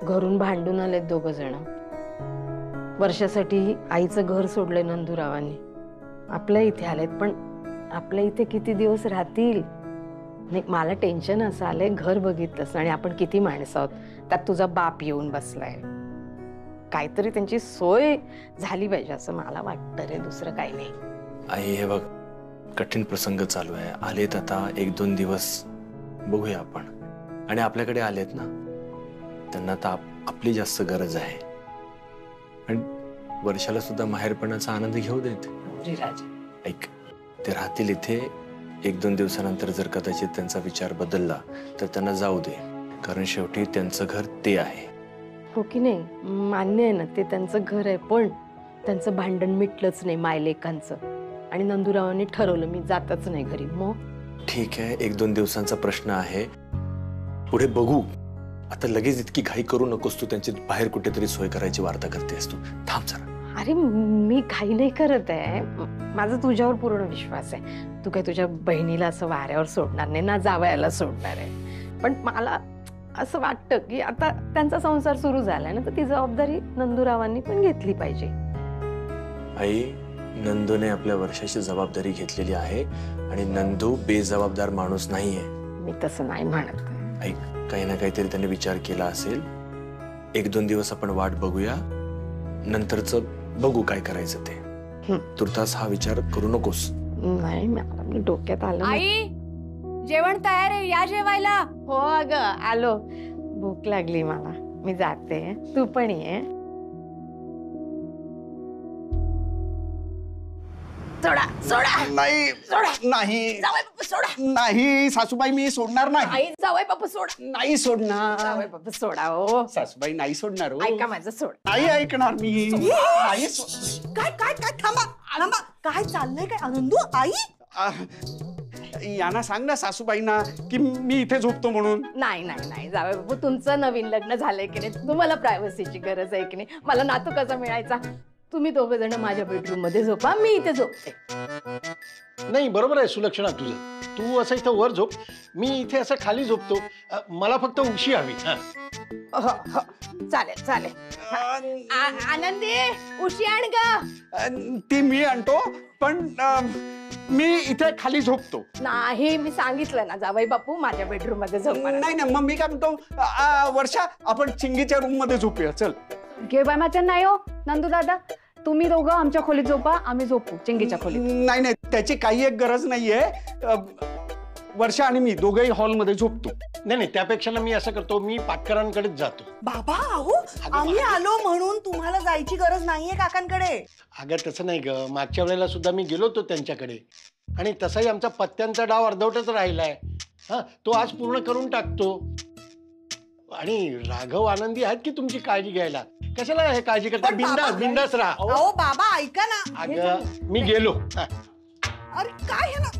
घरून भांडून आलेत दोघ जण. वर्षासाठी आईचं घर सोडलंय नंदूरावांनी. आपल्या इथे आलेत, पण आपल्या इथे किती दिवस राहतील? मला टेन्शन असं आलंय, घर बघितलंस आणि आपण किती माणसं आहोत, त्यात तुझा बाप येऊन बसलाय. काहीतरी त्यांची सोय झाली पाहिजे असं मला वाटतं रे, दुसरं काही नाही. आई हे बघ, कठीण प्रसंग चालू आहे. आलेत आता 1-2 दिवस बघूया आपण. आणि आपल्याकडे आलेत ना, त्यांना तर आपली जास्त गरज आहे. आणि वर्षाला सुद्धा माहेरपणाचा आनंद घेऊ देत. ऐक, ते राहतील इथे. 1-2 दिवसानंतर जर कदाचित त्यांचा विचार बदलला तर त्यांना जाऊ दे, कारण शेवटी त्यांचं घर ते आहे. हो की नाही? मान्य आहे ना, ते त्यांचं घर आहे, पण त्यांचं भांडण मिटलंच नाही मायलेकांचं. आणि नंदूरावांनी ठरवलं मी जातच नाही घरी. मग ठीक आहे, 1-2 दिवसांचा प्रश्न आहे, पुढे बघू. आता लगेच इतकी घाई करू नकोस तू. त्यांची बाहेर कुठेतरी सोय करायची वार्ता करतेस तू. थांब जरा. अरे मी घाई नाही करत आहे, माझा तुझ्यावर पूर्ण विश्वास आहे. तू काय तुझ्या बहिणीला असं वाऱ्यावर सोडणार नाही ना, जावयाला सोडणार आहे. पण मला असं वाटतं की आता त्यांचा संसार सुरू झालाय ना, तर ती जबाबदारी नंदूरावांनी पण घेतली पाहिजे. आई, नंदूने आपल्या वर्षाची जबाबदारी घेतलेली आहे आणि नंदू बेजबाबदार माणूस नाहीये. मी तसं नाही म्हणत. ऐक, काही ना काहीतरी त्याने विचार केला असेल. 1-2 दिवस आपण वाट बघूया, नंतरच बघू काय करायचं ते. तुर्तास हा विचार करू नकोस. नाही, मला डोक्यात आलं. आई, जेवण तयार आहे, या जेवायला. हो अगं, आलो. भूक लागली मला, मी जाते. तू पण ये. सोडा सोडा. नाही सोडा. नाही जावई बापू सोडा. नाही सासूबाई, मी सोडणार नाही. आई, जावई बापू सोडा. नाही सोडणार. जावई बापू सोडा. हो सासूबाई नाही सोडणार. ऐका माझं, सोड. नाही ऐकणार मी. नाही काय काय काय? थांबा थांबा, काय चाललंय? काय आनंदू? आई, यांना सांग ना सासूबाईंना की मी इथे झोपतो म्हणून. नाही नाही नाही, जावई बापू, तुमचं नवीन लग्न झालंय की नाही? तुम्हाला प्रायव्हसीची गरज आहे की नाही? मला नातू कसा मिळायचा? तुम्ही दोघ जण माझ्या बेडरूम मध्ये झोपा, मी इथे झोपते. नाही, बरोबर आहे सुलक्षणा तुझं. तू असं इथं वर झोप, मी इथे असं खाली झोपतो. मला फक्त उशी हवी. चालेल चालेल. आनंदी, उशी आण ग. ती मी आणतो, पण मी इथे खाली झोपतो. नाही, मी सांगितलं ना जावई बापू, माझ्या बेडरूम मध्ये झोपा. नाही ना, मग मी काय म्हणतो, वर्षा आपण चिंगीच्या रूम मध्ये झोपूया. चल. घे बाय माझ्या. नाही हो नंदू दादा, तुम्ही दोघं आमच्या खोलीत झोपा, आम्ही झोपू चिंगीच्या खोलीत. नाही नाही, त्याची काही एक गरज नाहीये. वर्षा आणि मी दोघंही हॉलमध्ये झोपतो. नाही नाही, त्यापेक्षा मी असं करतो, मी पाटकरांकडेच जातो. बाबा, अहो आम्ही आलो म्हणून तुम्हाला जायची गरज नाहीये काकांकडे. अगं तसं नाही ग, मागच्या वेळेला सुद्धा मी गेलो होतो त्यांच्याकडे, आणि तसाही आमचा पत्त्यांचा डाव अर्धवटच राहिलाय. तो आज पूर्ण करून टाकतो. आणि राघव, आनंदी आहेत की तुमची काळजी घ्यायला. कशाला हे काळजी करता? बिंदास बिंदास राहा. अहो बाबा, ऐका ना. अगं मी गेलो. अरे काय हे ना,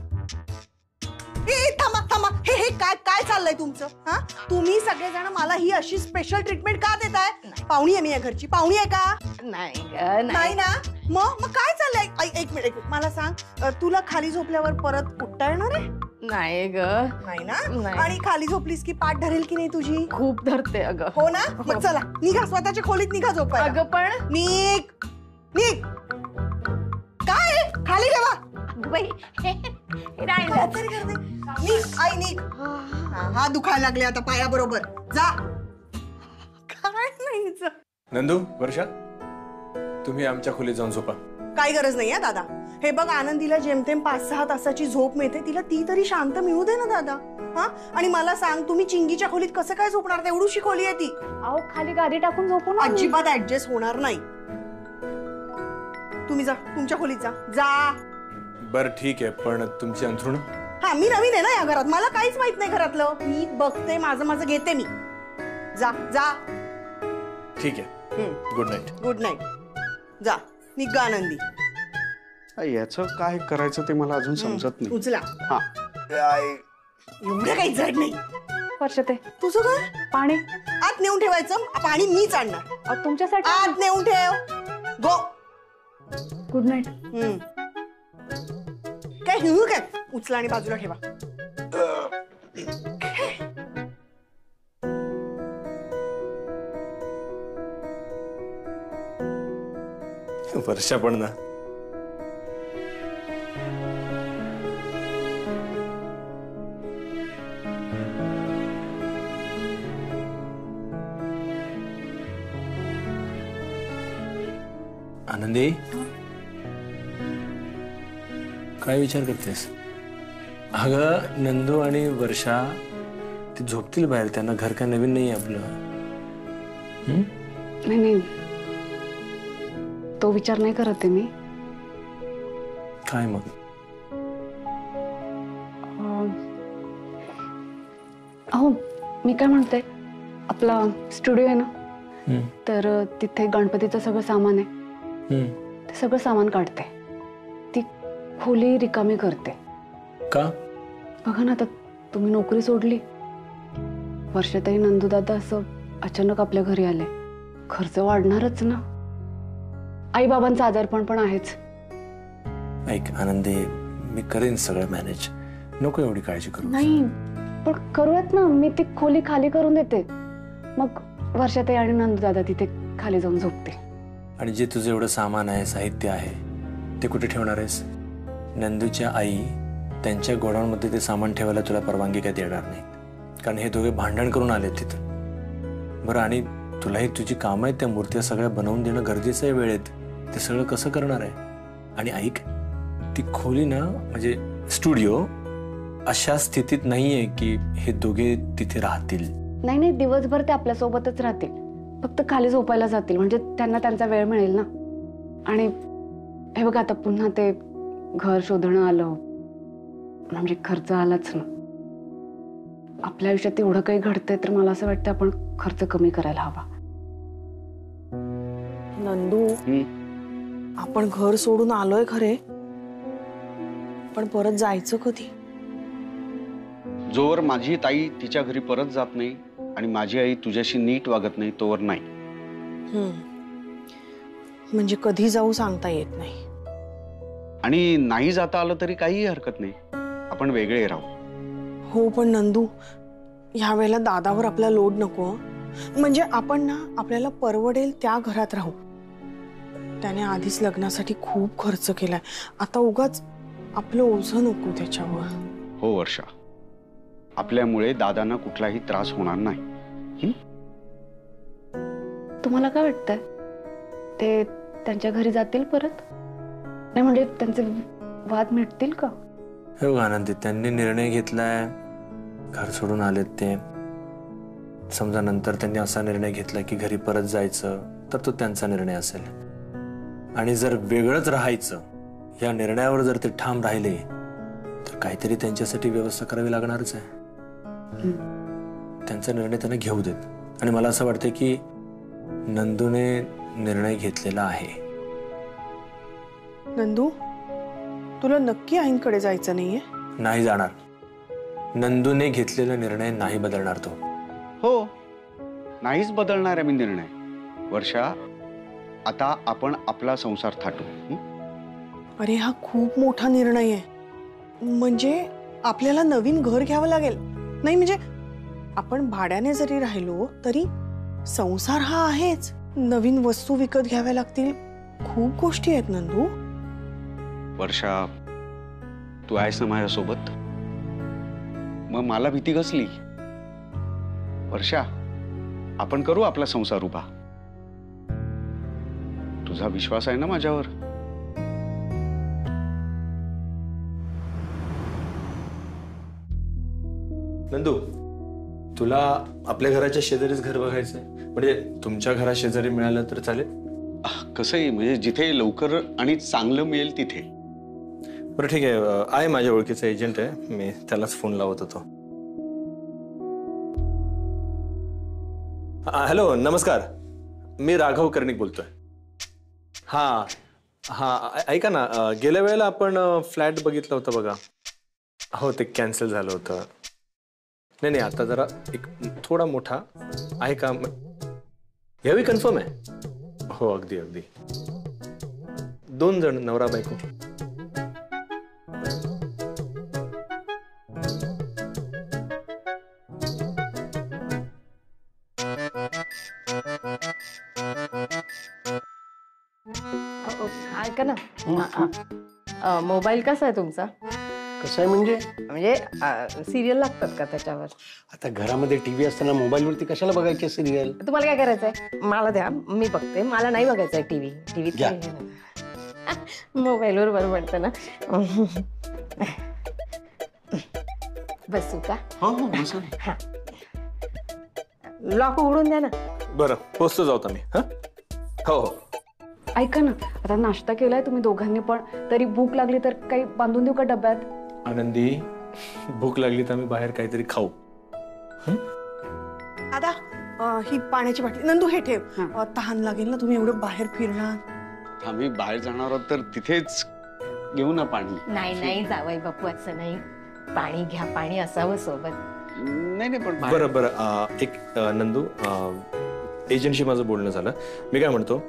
थांबा थांबा. हे हे काय काय चाललंय तुमचं? हा, तुम्ही सगळेजण मला ही अशी स्पेशल ट्रीटमेंट का देताय? पाहुणी आहे मी या घरची. पाहुणी आहे का? नाही नाही ना. मग काय चाललंय? एक मिनिट, मला सांग, तुला खाली झोपल्यावर परत उठता येणार आहे? नाही ग. नाही ना. आणि खाली झोपलीस की पाठ धरेल की नाही तुझी? खूप धरते अगं. हो ना. मग चला निघा, स्वतःच्या खोलीत निघा झोपायला. अगं पण निघ निघ. काय खाली ठेवा. बाई, काहीतरी करते. निघ आई, निघ. हा दुखायला लागले आता पाया बरोबर. जा. काय नाही. नंदू, वर्षा, तुम्ही आमच्या खोलीत जाऊन झोपा. काही गरज नाहीये दादा. हे बघ, आनंदीला जेमतेम 5-6 तासाची झोप मिळते, तिला ती तरी शांत मिळू दे ना दादा. हा, आणि मला सांग, तुम्ही चिंगीच्या खोलीत कसं काय झोपणार? एवढीशी खोली आहे ती. अहो खाली गादी टाकून झोपू ना. अजिबात ऍडजस्ट होणार नाही. तुम्ही जा, तुमच्या खोलीत जा. जा. बर ठीक आहे, पण तुमची अंथरुण? हा, मी नवीन आहे ना या घरात, मला काहीच माहित नाही घरातलं. मी बघते, माझं माझं घेते मी. जा जा. ठीक आहे. Good night. Good night. जा, निघ आनंदी. याचं काय करायचं ते मला अजून समजत नाही. उचला. हा, एवढं काही जड नाही. वर्षते, तुझं काय? पाणी आत नेऊन ठेवायचं. पाणी मीच आणणार. तुमच्यासाठी. आत नेऊन ठेव. गो. Good night. काय हिंगू काय? उचला आणि बाजूला ठेवा. वर्षा पण ना. आनंदी, काय विचार करतेस? अगं नंदू आणि वर्षा ते झोपतील बाहेर, त्यांना घर काय नवीन नाही आपलं. नाही नाही, तो विचार नाही करत आहे मी. काय मग? अहो मी काय म्हणते, आपला स्टुडिओ आहे ना, तर तिथे गणपतीचं सगळं सामान आहे. ते सगळं सामान काढते, ती खोली रिकामी करते. का? बघा ना, आता तुम्ही नोकरी सोडली, वर्षातही नंदूदादा असं अचानक आपल्या घरी आले, खर्च वाढणारच ना. आई बाबांचं आजारपण पण आहेच. ऐक आनंदी, मी करेन सगळं मॅनेज, नको एवढी काळजी करू. नाही पण करूयात ना, मी ती खोली खाली करून देते, मग वर्षातही आणि नंदूदादा तिथे खाली जाऊन झोपते. आणि जे तुझं एवढं सामान आहे, साहित्य आहे, ते कुठे ठेवणार आहेस? नंदूच्या आई त्यांच्या गोडाऊनमध्ये ते सामान ठेवायला तुला परवानगी काय देणार नाही, कारण हे दोघे भांडण करून आले तिथं. बरं, आणि तुलाही तुझी कामं आहेत, त्या मूर्त्या सगळ्या बनवून देणं गरजेचं आहे वेळेत. ते सगळं कसं करणार आहे? आणि ऐक, ती खोली ना, म्हणजे स्टुडिओ अशा स्थितीत नाहीये की हे दोघे तिथे राहतील. नाही नाही, दिवसभर ते आपल्या सोबतच राहतील, फक्त खाली झोपायला जातील, म्हणजे त्यांना त्यांचा वेळ मिळेल ना. आणि हे बघा, आता पुन्हा ते घर शोधणं आलं म्हणजे खर्च आलाच ना. आपल्या आयुष्यात एवढं काही घडतंय, तर मला असं वाटतं आपण खर्च कमी करायला हवा. नंदू, आपण घर सोडून आलोय खरे, पण परत जायचं कधी? जोवर माझी ताई तिच्या घरी परत जात नाही आणि माझी आई तुझ्याशी नीट वागत नाही, तोवर नाही. म्हणजे कधी जाऊ सांगता येत नाही. आणि नाही जाता आलं तरी काही हरकत नाही, आपण वेगळे राहू. हो, पण नंदू, ह्या वेळेला दादावर आपला लोड नको. म्हणजे आपण ना, आपल्याला परवडेल त्या घरात राहू. त्याने आधीच लग्नासाठी खूप खर्च केलाय, आता उगाच आपलं ओझं नको त्याच्यावर. हो वर्षा, आपल्यामुळे दादांना कुठलाही त्रास होणार नाही. तुम्हाला काय वाटतंय, ते त्यांच्या घरी जातील परत? नाही म्हणजे त्यांचे वाद मिटतील का? हो आनंदी, त्यांनी निर्णय घेतलाय, घर सोडून आलेत ते. समजा नंतर त्यांनी असा निर्णय घेतला की घरी परत जायचं, तर तो त्यांचा निर्णय असेल. आणि जर वेगळंच राहायचं या निर्णयावर जर ते ठाम राहिले, तर काहीतरी त्यांच्यासाठी व्यवस्था करावी लागणारच आहे. त्यांचा निर्णय त्यांना घेऊ देत. आणि मला असं वाटतं की नंदूने निर्णय घेतलेला आहे. नंदू, तुला नक्की आईंकडे जायचं नाहीये? नाही जाणार. नंदूने घेतलेला निर्णय नाही बदलणार तो. हो, नाहीच बदलणार आहे मी निर्णय. वर्षा, आता आपण आपला संसार थाटू. अरे, हा खूप मोठा निर्णय आहे. म्हणजे आपल्याला नवीन घर घ्यावं लागेल. नाही म्हणजे आपण भाड्याने जरी राहिलो तरी संसार हा आहेच. नवीन वस्तू विकत घ्याव्या लागतील, खूप गोष्टी आहेत नंदू. वर्षा, तू आहेस ना माझ्यासोबत, मग मला भीती कसली? वर्षा, आपण करू आपला संसार उभा. तुझा विश्वास आहे ना माझ्यावर? नंदू, तुला आपल्या घराच्या शेजारीच घर बघायचंय? म्हणजे तुमच्या घरा शेजारी मिळालं तर चालेल? कसंही, म्हणजे जिथे लवकर आणि चांगलं मिळेल तिथे. बरं ठीक आहे माझ्या ओळखीचा एजंट आहे, मी त्यालाच फोन लावत होतो. हॅलो, नमस्कार, मी राघव कर्णिक बोलतोय. हां ऐका ना, गेल्या वेळेला आपण फ्लॅट बघितलं होतं बघा. हो, ते कॅन्सल झालं होतं. नाही आता जरा एक थोडा मोठा आहे का? यावी कन्फर्म आहे? हो, अगदी 2 जण, नवरा बायको. ऐका ना, मोबाईल कसा आहे तुमचा? कसं आहे म्हणजे? म्हणजे सिरियल लागतात का त्याच्यावर? आता घरामध्ये टीव्ही असताना मोबाईलवरती कशाला बघायचे सिरियल? तुम्हाला काय करायचंय? मला द्या, मी बघते. मला नाही बघायचंय टीव्ही. घ्या. मोबाईलवर बरं पडतं ना. बसू का? हो हो बसा. लॉक उघडून द्या ना. बरं, पोचतो जाऊ मी. हा, हो हो. ऐका ना, आता नाश्ता केलाय तुम्ही दोघांनी, पण तरी भूक लागली तर काही बांधून देऊ का डब्यात? आनंदी, भूक लागली तर आम्ही बाहेर काहीतरी खाऊ. दादा ही पाण्याची बाटली. नंदू हे ठेव. तहान लागेल ना, तुम्ही एवढं बाहेर फिरणार. आम्ही बाहेर जाणार आहोत तर तिथेच घेऊ ना पाणी. नाही नाही जावई बापू, असं नाही. पाणी घ्या, पाणी असावं सोबत. नाही नाही पण बरं बरं, एक नंदू, एजंटशी माझं बोलणं झालं. मी काय म्हणतो,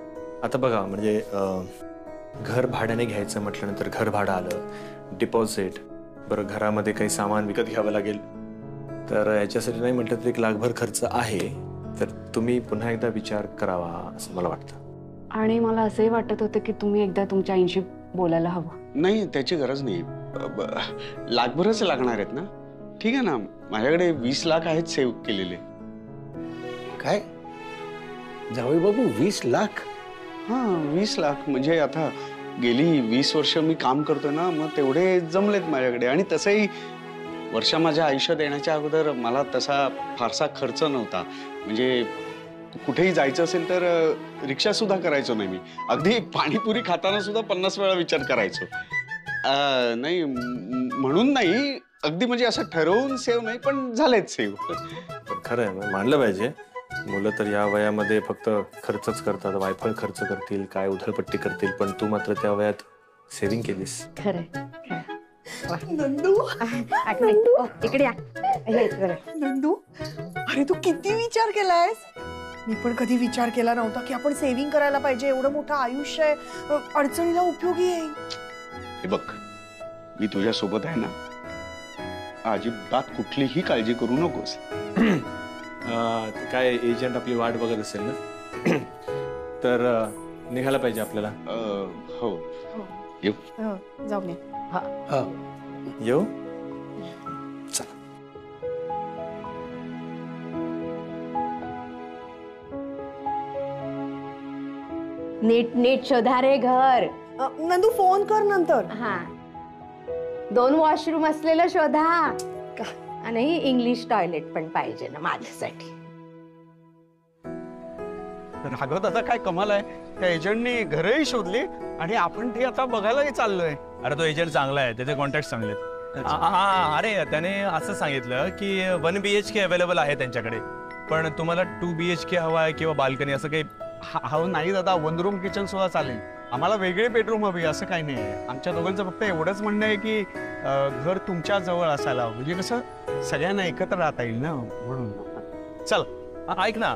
आता बघा म्हणजे घर भाड्याने घ्यायचं म्हटल्यानंतर घर भाडं आलं, डिपॉझिट, बरं घरामध्ये काही सामान विकत घ्यावं लागेल, तर याच्यासाठी नाही म्हटलं तर 1 लाखभर खर्च आहे. तर तुम्ही पुन्हा एकदा विचार करावा असं मला वाटतं. आणि मला असंही वाटत होतं की तुम्ही एकदा तुमच्या आईशी बोलायला हवं. नाही, त्याची गरज नाही. लाखभरच लागणार आहेत ना. ठीक आहे ना, माझ्याकडे 20 लाख आहेत सेव्ह केलेले. काय जावई बाबू, 20 लाख? हा 20 लाख म्हणजे आता गेली 20 वर्ष मी काम करतोय ना, मग तेवढे जमलेत माझ्याकडे. आणि तसंही वर्षा माझ्या आयुष्यात येण्याच्या अगोदर मला तसा फारसा खर्च नव्हता. म्हणजे कुठेही जायचं असेल तर रिक्षा सुद्धा करायचो नाही मी. अगदी पाणीपुरी खाताना सुद्धा 50 वेळा विचार करायचो. नाही म्हणून नाही, अगदी म्हणजे असं ठरवून सेव्ह नाही, पण झालेत सेव्ह. पण खरं आहे, मानलं पाहिजे. मुलं तर या वयामध्ये फक्त खर्चच करतात, वायफळ खर्च करतील, काय उधळपट्टी करतील, पण तू मात्र त्या वयात सेव्हिंग केलीस. खरंय. नंदू इकडे या. नंदू, अरे तू किती विचार केलायस. मी पण कधी विचार केला नव्हता की आपण सेव्हिंग करायला पाहिजे. एवढं मोठं आयुष्य आहे, अडचणीला उपयोगी येईल. हे बघ, मी तुझ्या सोबत आहे ना, अजिबात कुठलीही काळजी करू नकोस. काय एजंट आपली वाट बघत असेल ना, तर निघायला पाहिजे आपल्याला. हो येऊ. जाऊन ये. येऊ. चला. नीट नीट शोधा रे घर. नंदू फोन कर नंतर. हा, 2 वॉशरूम असलेलं शोधा. आणि इंग्लिश टॉयलेट पण पाहिजे ना माझ्यासाठी. राघव दादा, काय कमाल आहे. त्या एजंटनी घरही शोधली आणि आपण ते आता बघायलाही चाललोय. अरे तो एजंट चांगला आहे, त्याचे कॉन्टॅक्ट चांगले आहेत. हा, अरे त्याने असं सांगितलं की 1 BHK अवेलेबल आहे त्यांच्याकडे, पण तुम्हाला 2 BHK हवा आहे किंवा बाल्कनी असं काही? हो नाही दादा, 1 रूम किचन सुद्धा चालेल. आम्हाला वेगळी बेडरूम हवी असं काही नाही. आमच्या दोघांचं फक्त एवढंच म्हणणं आहे की घर तुमच्या जवळ असायला हवं, म्हणजे कसं सगळ्यांना एकत्र राहता येईल ना, म्हणून. चल ऐक ना,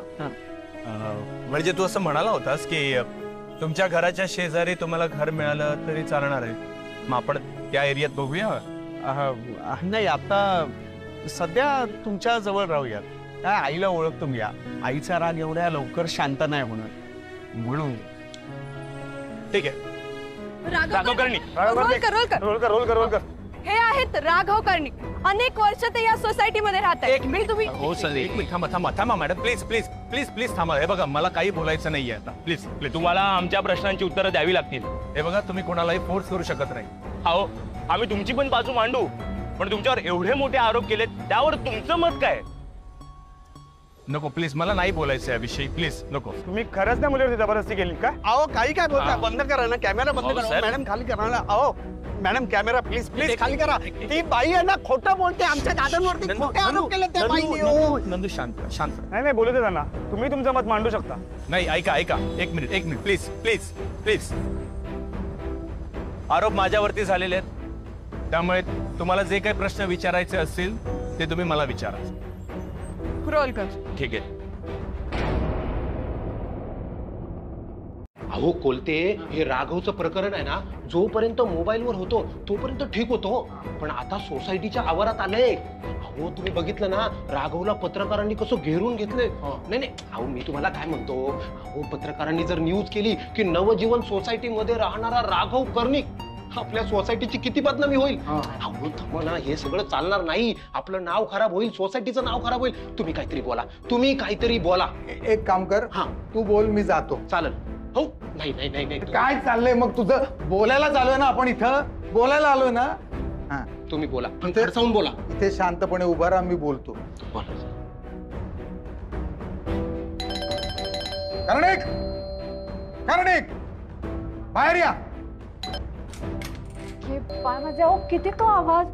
म्हणजे तू असं म्हणाला होतास की तुमच्या घराच्या शेजारी तुम्हाला घर मिळालं तरी चालणार आहे, मग आपण त्या एरियात बघूया. नाही, आता सध्या तुमच्या जवळ राहूयात. काय आईला ओळखतो मी, आईचा राग एवढ्या लवकर शांत नाही होणार, म्हणून. ठीक आहे. राघव कर्णिक. रोल कर. हे आहेत राघव कर्णिक. अनेक वर्ष ते या सोसायटीमध्ये राहतात. एक मिनिट तुम्ही. हो सर, एक मिनिट थांबा मॅडम, प्लीज थांबा. हे बघा, मला काही बोलायचं नाहीये आता. प्लीज तुम्हाला आमच्या प्रश्नांची उत्तरं द्यावी लागतील. हे बघा, तुम्ही कोणालाही फोर्स करू शकत नाही. हो, आम्ही तुमची पण बाजू मांडू, पण तुमच्यावर एवढे मोठे आरोप केलेत, त्यावर तुमचं मत काय? नको प्लीज, मला नाही बोलायचं याविषयी. प्लीज नको. तुम्ही खरंच त्या मुलीवरती जबरदस्ती केली का? अहो काही काय बोलता, बंद करा ना कॅमेरा, बंद करा. मॅडम खाली करा ना. अहो मॅडम कॅमेरा प्लीज खाली करा. ती बाई आहे ना, खोटं बोलते. आमच्या दादांवरती खोटे आरोप केले त्या बाईने. नंदू शांत. नाही बोलू दे त्यांना. तुम्ही तुमचं मत मांडू शकता. नाही, ऐका एक मिनिट प्लीज. आरोप माझ्यावरती झालेले आहेत, त्यामुळे तुम्हाला जे काही प्रश्न विचारायचे असतील ते तुम्ही मला विचारा. रोल कर. ठीक आहे. अहो कोलते, हे राघवचं प्रकरण आहे ना, जोपर्यंत मोबाईलवर होतो तोपर्यंत ठीक होतो, पण आता सोसायटीच्या आवारात आले. अहो तुम्ही बघितलं ना, राघवला पत्रकारांनी कसं घेरून घेतलंय. नाही नाही, अहो मी तुम्हाला काय म्हणतो, अहो पत्रकारांनी जर न्यूज केली की नवजीवन सोसायटीमध्ये राहणारा राघव कर्णिक, आपल्या सोसायटीची किती बदनामी होईल. अहो थांबा ना, हे सगळं चालणार नाही. आपलं नाव खराब होईल, सोसायटीचं नाव खराब होईल. तुम्ही काहीतरी बोला. एक काम कर, तू बोल, मी जातो. चालेल. हो नाही नाही नाही नाही, काय चाललंय मग तुझं? बोलायला चालूय ना आपण, इथं बोलायला आलोय ना. हा तुम्ही बोला, खडसावून बोला. इथे शांतपणे उभा राहा, मी बोलतो. कर्णिक, कर्णिक, बाहेर या. हे पाय माझे, अहो किती तो आवाज.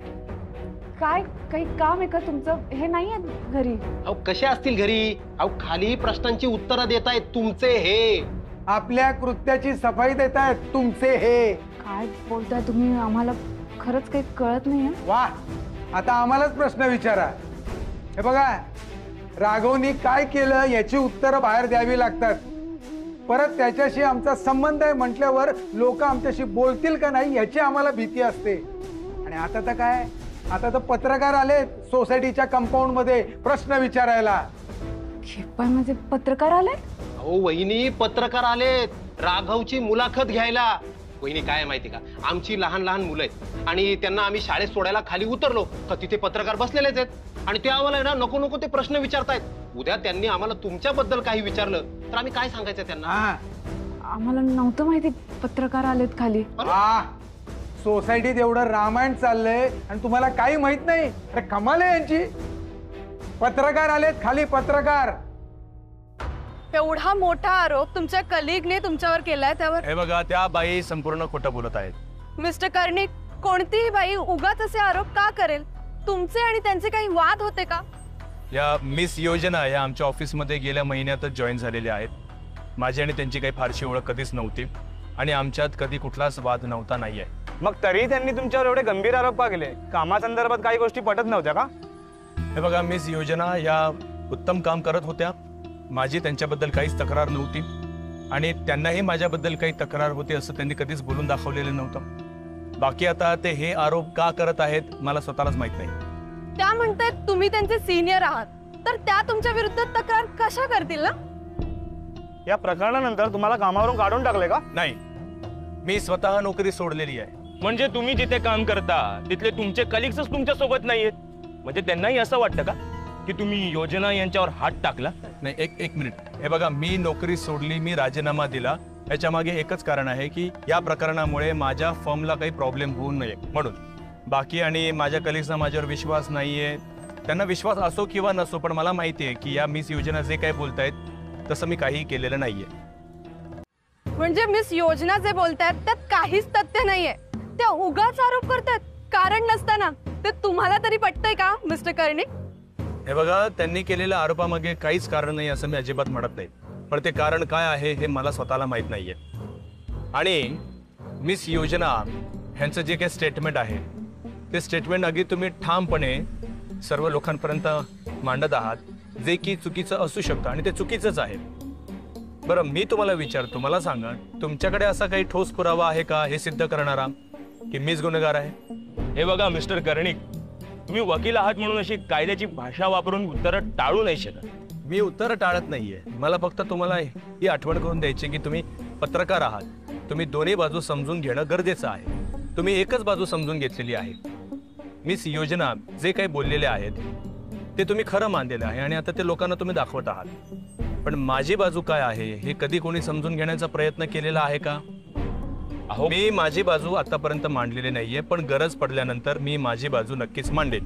काय काही काम आहे का तुमचं? हे नाहीये घरी. अहो कशा असतील घरी? अहो खाली प्रश्नांची उत्तरं देत आहेत तुमचे हे. आपल्या कृत्याची सफाई देत आहेत तुमचे हे. काय बोलताय तुम्ही? आम्हाला खरंच काही कळत नाहीये. वा, आता आम्हालाच प्रश्न विचारा. हे बघा, राघवनी काय केलं याची उत्तरं बाहेर द्यावी लागतात. परत त्याच्याशी आमचा संबंध आहे म्हटल्यावर लोक आमच्याशी बोलतील का नाही याची आम्हाला भीती असते. आणि आता तर काय, आता तर पत्रकार आले सोसायटीच्या कंपाऊंड मध्ये प्रश्न विचारायला. पण माझे पत्रकार आले? अहो वहिनी, पत्रकार आलेत राघवची मुलाखत घ्यायला. वहिनी काय माहिती का, आमची लहान लहान मुलं आहेत आणि त्यांना आम्ही शाळेत सोडायला खाली उतरलो का तिथे पत्रकार बसलेलेच आहेत आणि ते आम्हाला ना नको नको ते प्रश्न विचारतायत. उद्या त्यांनी आम्हाला तुमच्याबद्दल काही विचारलं तर आम्ही काय सांगायचं त्यांना? आम्हाला नव्हतं माहिती पत्रकार आलेत खाली. सोसायटीत एवढं रामायण चाललंय आणि तुम्हाला काही माहित नाही? अरे कमाल आहे यांची. पत्रकार आलेत खाली, पत्रकार. एवढा मोठा आरोप तुमच्या कलिगने तुमच्यावर केलाय, त्यावर हे बघा, त्या बाई संपूर्ण खोटं बोलत आहेत. मिस्टर कर्णिक, कोणतीही बाई उगाच असे आरोप का करेल? तुमचे आणि त्यांचे काही वाद होते का? या मिस योजना या आमच्या ऑफिसमध्ये गेल्या महिन्यातच जॉईन झालेल्या आहेत. माझी आणि त्यांची काही फारशी ओळख कधीच नव्हती आणि आमच्यात कधी कुठलाच वाद नव्हता. नाहीये. मग तरी त्यांनी तुमच्यावर एवढे गंभीर आरोप का केले? कामासंदर्भात काही गोष्टी पटत नव्हत्या का? हे बघा, मिस योजना या उत्तम काम करत होत्या. माझी त्यांच्याबद्दल काहीच तक्रार नव्हती आणि त्यांनाही माझ्याबद्दल काही तक्रार होती असं त्यांनी कधीच बोलून दाखवलेलं नव्हतं. बाकी आता ते हे आरोप का करत आहेत मला स्वतःलाच माहित नाही. त्या म्हणतात तुम्ही त्यांचे सिनियर आहात, तर त्या तुमच्या विरुद्ध तक्रार कशा करतील ना? या प्रकरणानंतर तुम्हाला कामावरून काढून टाकले का? नाही, मी स्वतः नोकरी सोडलेली आहे. म्हणजे तुम्ही जिथे काम करता तिथले तुमचे कलिग्सच तुमच्या सोबत नाहीयेत? म्हणजे त्यांनाही असं वाटतं का की तुम्ही योजना यांच्यावर हात टाकला? नाही, एक मिनिट. हे बघा, मी नोकरी सोडली, मी राजीनामा दिला, याच्या मागे एकच कारण आहे की या प्रकरणामुळे माझ्या फर्मला काही प्रॉब्लेम होऊ नये म्हणून. बाकी आणि माझ्या कलिग्सना माझ्यावर विश्वास नाहीये. त्यांना विश्वास असो किंवा नसो, पण मला माहिती आहे की या मिस योजना जे काही बोलतायत तसं मी काही केलेलं नाहीये. म्हणजे मिस योजना जे बोलतायत त्यात काहीच तथ्य नाहीये, त्या उगाच आरोप करतात कारण नसताना. ते तुम्हाला तरी पटतंय का मिस्टर कर्णिक? हे बघा, त्यांनी केलेल्या आरोपामागे काहीच कारण नाही असं मी अजिबात म्हणत नाही, पण ते कारण काय आहे हे मला स्वतःला माहित नाहीये. आणि मिस योजना ह्यांचं जे काही स्टेटमेंट आहे ते स्टेटमेंट अगदी तुम्ही ठामपणे सर्व लोकांपर्यंत मांडत आहात, जे की चुकीचं असू शकतं आणि ते चुकीचंच आहे. बरं, मी तुम्हाला विचारतो, मला सांगा, तुमच्याकडे असा काही ठोस पुरावा आहे का हे सिद्ध करणारा की मीच गुन्हेगार आहे? हे बघा मिस्टर कर्णिक, तुम्ही वकील आहात म्हणून अशी कायद्याची भाषा वापरून उत्तरं टाळू नाही शकत. मी उत्तर टाळत नाहीये, मला फक्त तुम्हाला ही आठवण करून द्यायची की तुम्ही पत्रकार आहात. तुम्ही दोन्ही बाजू समजून घेणं गरजेचं आहे. तुम्ही एकच बाजू समजून घेतलेली आहे. मिस योजना जे काही बोललेले आहेत ते तुम्ही खरं मानलेलं आहे आणि आता ते लोकांना तुम्ही दाखवत आहात. पण माझी बाजू काय आहे हे कधी कोणी समजून घेण्याचा प्रयत्न केलेला आहे का? अहो, मी माझी बाजू आतापर्यंत मांडलेली नाहीये, पण गरज पडल्यानंतर मी माझी बाजू नक्कीच मांडेन.